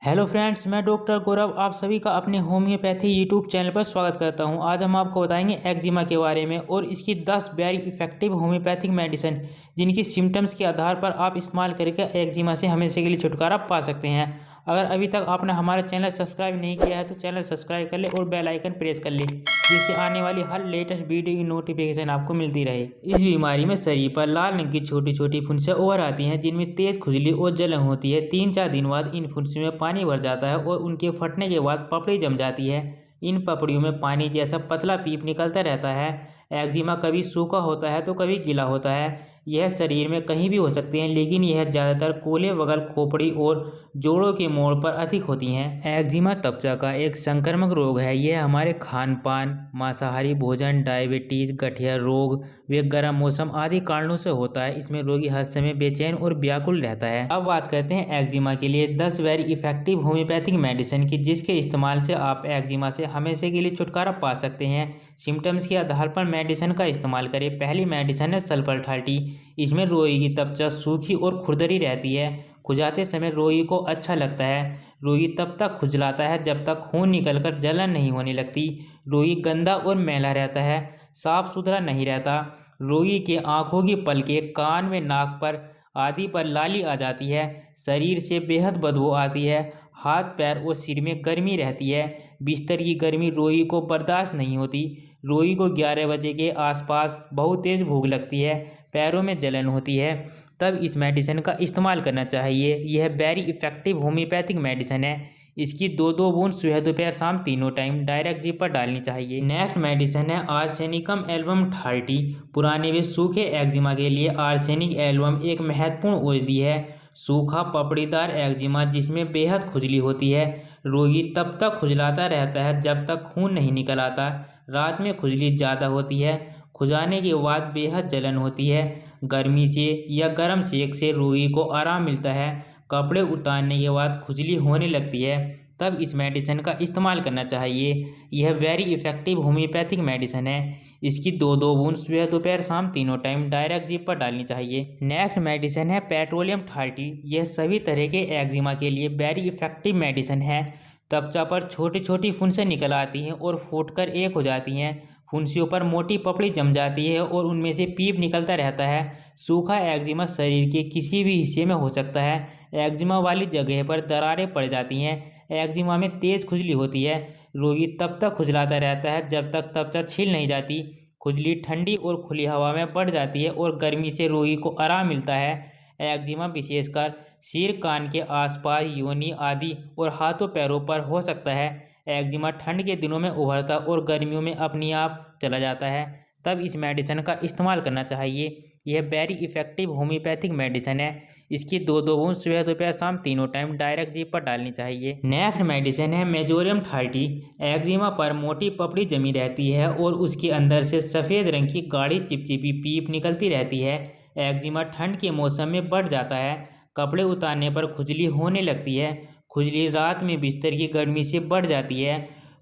Hello friends, मैं doctor गौरव आप सभी का अपने होम्योपैथी यूट्यूब चैनल पर स्वागत करता हूं। आज हम आपको बताएंगे एक्जिमा के बारे में और इसकी 10 वेरी इफेक्टिव होम्योपैथिक मेडिसिन जिनकी सिम्टम्स के आधार पर आप इस्तेमाल करके एक्जिमा से हमेशा के लिए छुटकारा पा सकते हैं। अगर अभी तक आपने हमारा चैनल सब्सक्राइब नहीं किया है तो चैनल सब्सक्राइब कर ले और बेल आइकन प्रेस कर ले, जिससे आने वाली हर लेटेस्ट वीडियो की नोटिफिकेशन आपको मिलती रहे। इस बीमारी में शरीर पर लाल रंग की छोटी छोटी फुंसियाँ उभर आती हैं, जिनमें तेज खुजली और जलन होती है। 3-4 दिन बाद इन फुंसियों में पानी भर जाता है और उनके फटने के बाद पपड़ी जम जाती है। इन पपड़ियों में पानी जैसा पतला पीप निकलता रहता है। एक्जिमा कभी सूखा होता है तो कभी गीला होता है। यह शरीर में कहीं भी हो सकते हैं, लेकिन यह ज़्यादातर कोले, बगल, खोपड़ी और जोड़ों के मोड़ पर अधिक होती हैं। एक्जिमा त्वचा का एक संक्रामक रोग है। यह हमारे खान पान, मांसाहारी भोजन, डायबिटीज, गठिया रोग व गर्म मौसम आदि कारणों से होता है। इसमें रोगी हर समय बेचैन और व्याकुल रहता है। अब बात करते हैं एक्जिमा के लिए 10 वेरी इफेक्टिव होम्योपैथिक मेडिसिन की, जिसके इस्तेमाल से आप एक्जिमा से हमेशा के लिए छुटकारा पा सकते हैं। सिम्टम्स के आधार पर मेडिसिन का इस्तेमाल करें। पहली मेडिसिन है सल्फर 30। इसमें रोगी की त्वचा सूखी और खुरदरी रहती है। खुजाते समय रोगी को अच्छा लगता है। रोगी तब तक खुजलाता है जब तक खून निकलकर जलन नहीं होने लगती। रोगी गंदा और मैला रहता है, साफ सुथरा नहीं रहता। रोगी के आंखों की पलकें, कान में, नाक पर आदि पर लाली आ जाती है। शरीर से बेहद बदबू आती है। हाथ, पैर और सिर में गर्मी रहती है। बिस्तर की गर्मी रोगी को बर्दाश्त नहीं होती। रोगी को 11 बजे के आसपास बहुत तेज़ भूख लगती है। पैरों में जलन होती है। तब इस मेडिसिन का इस्तेमाल करना चाहिए। यह वेरी इफेक्टिव होम्योपैथिक मेडिसिन है। इसकी 2-2 बूंद सुबह, दोपहर, शाम तीनों टाइम डायरेक्ट जीभ पर डालनी चाहिए। नेक्स्ट मेडिसिन है आर्सेनिकम एल्बम 30। पुराने व सूखे एक्जिमा के लिए आर्सेनिक एल्बम एक महत्वपूर्ण औषधि है। सूखा पपड़ीदार एक्जिमा जिसमें बेहद खुजली होती है। रोगी तब तक खुजलाता रहता है जब तक खून नहीं निकल आता। रात में खुजली ज़्यादा होती है। खुजाने के बाद बेहद जलन होती है। गर्मी से या गर्म सेक से रोगी को आराम मिलता है। कपड़े उतारने के बाद खुजली होने लगती है, तब इस मेडिसिन का इस्तेमाल करना चाहिए। यह वेरी इफेक्टिव होम्योपैथिक मेडिसिन है। इसकी 2-2 बूंद सुबह, दोपहर, शाम तीनों टाइम डायरेक्ट जीभ पर डालनी चाहिए। नेक्स्ट मेडिसिन है पेट्रोलियम 30। यह सभी तरह के एक्जिमा के लिए वेरी इफेक्टिव मेडिसिन है। त्वचा पर छोटी छोटी फुंसियाँ निकल आती हैं और फूटकर एक हो जाती हैं। फुंसियों पर मोटी पपड़ी जम जाती है और उनमें से पीप निकलता रहता है। सूखा एक्जिमा शरीर के किसी भी हिस्से में हो सकता है। एक्जिमा वाली जगह पर दरारें पड़ जाती हैं। एक्जिमा में तेज खुजली होती है। रोगी तब तक खुजलाता रहता है जब तक त्वचा छिल नहीं जाती। खुजली ठंडी और खुली हवा में बढ़ जाती है और गर्मी से रोगी को आराम मिलता है। एक्जिमा विशेषकर सिर, कान के आसपास, योनि आदि और हाथों पैरों पर हो सकता है। एक्जिमा ठंड के दिनों में उभरता और गर्मियों में अपने आप चला जाता है, तब इस मेडिसिन का इस्तेमाल करना चाहिए। यह वेरी इफेक्टिव होम्योपैथिक मेडिसिन है। इसकी 2-2 बूंद सुबह, दोपहर, शाम तीनों टाइम डायरेक्ट जीभ पर डालनी चाहिए। नेक्स्ट मेडिसिन है मेजोरियम 30। एक्जिमा पर मोटी पपड़ी जमी रहती है और उसके अंदर से सफ़ेद रंग की गाढ़ी चिपचिपी पीप निकलती रहती है। एक्जिमा ठंड के मौसम में बढ़ जाता है। कपड़े उतारने पर खुजली होने लगती है। खुजली रात में बिस्तर की गर्मी से बढ़ जाती है।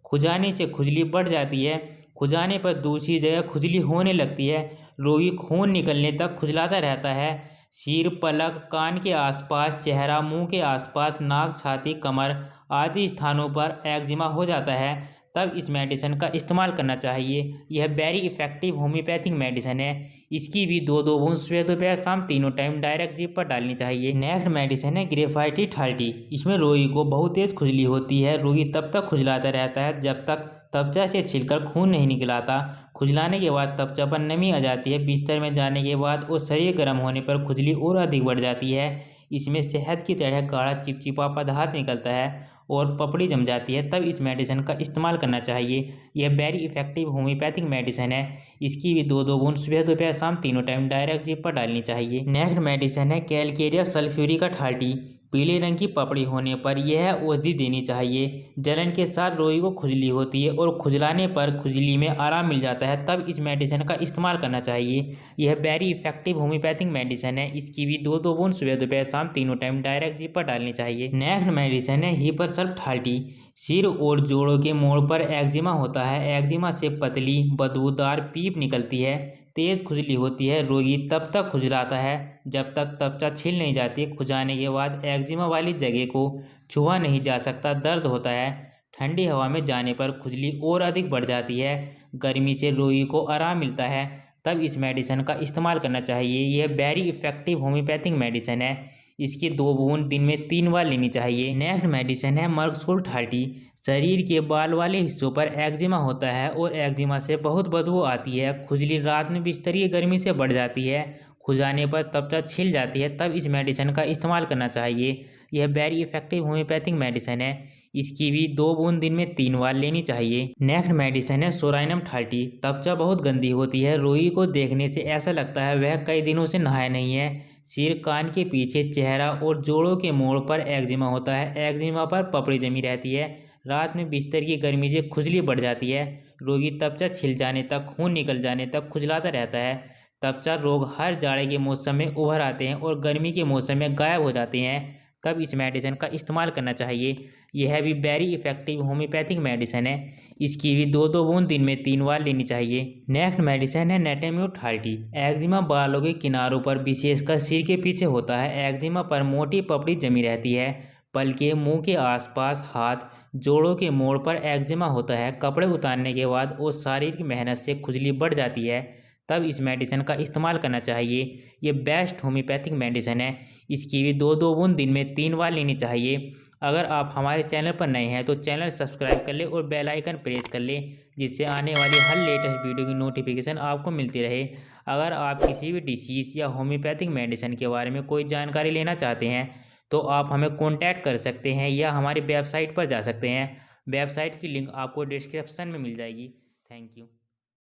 खुजाने से खुजली बढ़ जाती है। खुजाने पर दूसरी जगह खुजली होने लगती है। रोगी खून निकलने तक खुजलाता रहता है। सिर, पलक, कान के आसपास, चेहरा, मुंह के आसपास, नाक, छाती, कमर आदि स्थानों पर एक्जिमा हो जाता है, तब इस मेडिसिन का इस्तेमाल करना चाहिए। यह वेरी इफेक्टिव होम्योपैथिक मेडिसिन है। इसकी भी 2-2 बूंद सुबह, दोपहर, शाम तीनों टाइम डायरेक्ट जीभ पर डालनी चाहिए। नेक्स्ट मेडिसिन है ग्रेफाइटी 30। इसमें रोगी को बहुत तेज खुजली होती है। रोगी तब तक खुजलाता रहता है जब तक त्वचा से छिलकर खून नहीं निकलाता। खुजलाने के बाद त्वचा पर नमी आ जाती है। बिस्तर में जाने के बाद और शरीर गर्म होने पर खुजली और अधिक बढ़ जाती है। इसमें शहद की तरह गाढ़ा चिपचिपा पदार्थ निकलता है और पपड़ी जम जाती है, तब इस मेडिसिन का इस्तेमाल करना चाहिए। यह वेरी इफेक्टिव होम्योपैथिक मेडिसिन है। इसकी भी 2-2 बूंद सुबह, दोपहर, शाम तीनों टाइम डायरेक्ट जीभ पर डालनी चाहिए। नेक्स्ट मेडिसिन है कैलकेरिया सल्फ्यूरिका 30। पीले रंग की पपड़ी होने पर यह औषधि देनी चाहिए। जलन के साथ रोगी को खुजली होती है और खुजलाने पर खुजली में आराम मिल जाता है, तब इस मेडिसिन का इस्तेमाल करना चाहिए। यह वेरी इफेक्टिव होम्योपैथिक मेडिसिन है। इसकी भी 2-2 बूंद सुबह, दोपहर, शाम तीनों टाइम डायरेक्ट जीभ पर डालनी चाहिए। नेक्स्ट मेडिसिन है हिपरसल्फ 30। सिर और जोड़ों के मोड़ पर एक्जिमा होता है। एक्जिमा से पतली बदबूदार पीप निकलती है। तेज खुजली होती है। रोगी तब तक खुजलाता है जब तक त्वचा छिल नहीं जाती। खुजाने के बाद एक्जिमा वाली जगह को छुआ नहीं जा सकता, दर्द होता है। ठंडी हवा में जाने पर खुजली और अधिक बढ़ जाती है। गर्मी से रोगी को आराम मिलता है, तब इस मेडिसिन का इस्तेमाल करना चाहिए। यह वेरी इफेक्टिव होम्योपैथिक मेडिसिन है। इसकी 2 बूंद दिन में 3 बार लेनी चाहिए। नेक्स्ट मेडिसिन है मर्कसोल 30। शरीर के बाल वाले हिस्सों पर एक्जिमा होता है और एक्जिमा से बहुत बदबू आती है। खुजली रात में बिस्तरी गर्मी से बढ़ जाती है। खुजाने पर त्वचा छिल जाती है, तब इस मेडिसिन का इस्तेमाल करना चाहिए। यह वेरी इफेक्टिव होम्योपैथिक मेडिसिन है। इसकी भी 2 बूंद दिन में 3 बार लेनी चाहिए। नेक्स्ट मेडिसिन है सोराइनम 30। त्वचा बहुत गंदी होती है। रोगी को देखने से ऐसा लगता है वह कई दिनों से नहाया नहीं है। सिर, कान के पीछे, चेहरा और जोड़ों के मोड़ पर एक्जिमा होता है। एक्जिमा पर पपड़ी जमी रहती है। रात में बिस्तर की गर्मी से खुजली बढ़ जाती है। रोगी त्वचा छिल जाने तक, खून निकल जाने तक खुजलाता रहता है। त्वचा रोग हर जाड़े के मौसम में उभर आते हैं और गर्मी के मौसम में गायब हो जाते हैं, तब इस मेडिसिन का इस्तेमाल करना चाहिए। यह भी वेरी इफेक्टिव होम्योपैथिक मेडिसिन है। इसकी भी 2-2 बूंद दिन में 3 बार लेनी चाहिए। नेक्स्ट मेडिसिन है नेटेम्यू 30। एक्जिमा बालों के किनारों पर, विशेषकर सिर के पीछे होता है। एक्जिमा पर मोटी पपड़ी जमी रहती है। पलके, मुंह के आसपास, हाथ, जोड़ों के मोड़ पर एक्जिमा होता है। कपड़े उतारने के बाद और शारीरिक मेहनत से खुजली बढ़ जाती है, तब इस मेडिसिन का इस्तेमाल करना चाहिए। ये बेस्ट होम्योपैथिक मेडिसिन है। इसकी भी 2-2 बूंद दिन में 3 बार लेनी चाहिए। अगर आप हमारे चैनल पर नए हैं तो चैनल सब्सक्राइब कर ले और बेल आइकन प्रेस कर ले, जिससे आने वाली हर लेटेस्ट वीडियो की नोटिफिकेशन आपको मिलती रहे। अगर आप किसी भी डिसीज़ या होम्योपैथिक मेडिसिन के बारे में कोई जानकारी लेना चाहते हैं तो आप हमें कॉन्टैक्ट कर सकते हैं या हमारी वेबसाइट पर जा सकते हैं। वेबसाइट की लिंक आपको डिस्क्रिप्शन में मिल जाएगी। Thank you.